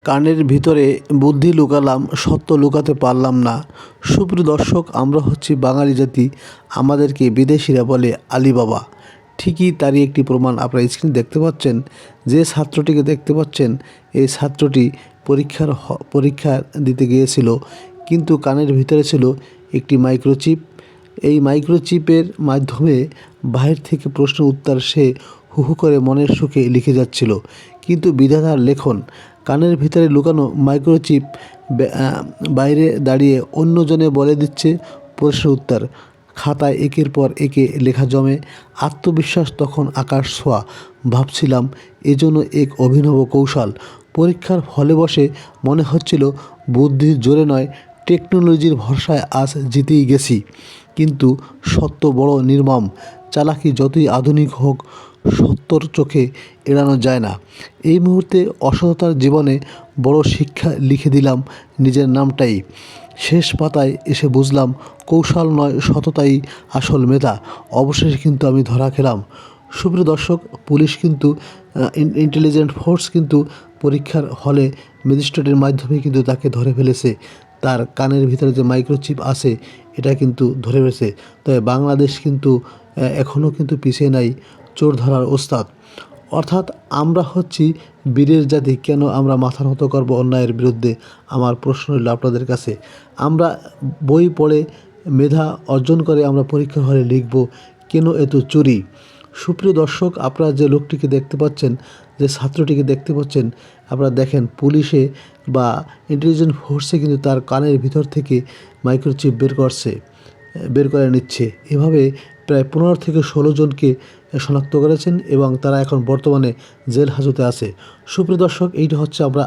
কানের ভিতরে বুদ্ধি লুকালাম, সত্য লুকাতে পারলাম না। সুপ্রিয় দর্শক, আমরা হচ্ছি বাঙালি জাতি, আমাদেরকে বিদেশিরা বলে আলিবাবা। ঠিকই তারই একটি প্রমাণ আপনারা স্ক্রিনে দেখতে পাচ্ছেন। যে ছাত্রটিকে দেখতে পাচ্ছেন, এই ছাত্রটি পরীক্ষা দিতে গিয়েছিল, কিন্তু কানের ভিতরে ছিল একটি মাইক্রোচিপ। এই মাইক্রোচিপের মাধ্যমে বাহির থেকে প্রশ্নের উত্তর সে হু হু করে মনের সুখে লিখে যাচ্ছিল, কিন্তু বিধাতার লেখন কানের ভিতরে লুকানো মাইক্রোচিপ বাইরে দাঁড়িয়ে অন্যজনে বলে দিচ্ছে প্রশ্নের উত্তর। খাতায় একের পর একে লেখা জমে। আত্মবিশ্বাস তখন আকাশ ছোঁয়া। ভাবছিলাম এজন্য এক অভিনব কৌশল। পরীক্ষার হলে বসে মনে হচ্ছিল বুদ্ধির জোরে নয়, টেকনোলজির ভরসায় আজ জিতেই গেছি। কিন্তু সত্য বড় নির্মম। চালাকি যতই আধুনিক হোক, সত্যর চোখে এড়ানো যায় না। এই মুহূর্তে অসততার জীবনে বড় শিক্ষা লিখে দিলাম নিজের নামটাই। শেষ পাতায় এসে বুঝলাম কৌশল নয়, সততাই আসল মেধা। অবশেষে কিন্তু আমি ধরা খেলাম। সুপ্রিয় দর্শক, পুলিশ কিন্তু ইন্টেলিজেন্ট ফোর্স কিন্তু পরীক্ষার হলে ম্যাজিস্ট্রেটের মাধ্যমে কিন্তু তাকে ধরে ফেলেছে। তার কানের ভিতরে যে মাইক্রোচিপ আছে এটা কিন্তু ধরে ফেলেছে। তবে বাংলাদেশ কিন্তু এখনও কিন্তু পিছিয়ে নাই, চোর ধরার ওস্তাদ। অর্থাৎ আমরা হচ্ছি বীরের জাতি, কেন আমরা মাথা নত করবো অন্যায়ের বিরুদ্ধে? আমার প্রশ্ন রইল আপনাদের কাছে। আমরা বই পড়ে মেধা অর্জন করে আমরা পরীক্ষার হলে লিখব, কেন এত চুরি? সুপ্রিয় দর্শক, আপনারা যে লোকটিকে দেখতে পাচ্ছেন, যে ছাত্রটিকে দেখতে পাচ্ছেন, আপনারা দেখেন পুলিশে বা ইন্টেলিজেন্ট ফোর্সে কিন্তু তার কানের ভিতর থেকে মাইক্রোচিপ বের করে নিচ্ছে। এভাবে প্রায় 15 থেকে 16 জনকে শনাক্ত করেছেন এবং তারা এখন বর্তমানে জেল হাজতে আছে। সুপ্রিয় দর্শক, এইটা হচ্ছে আমরা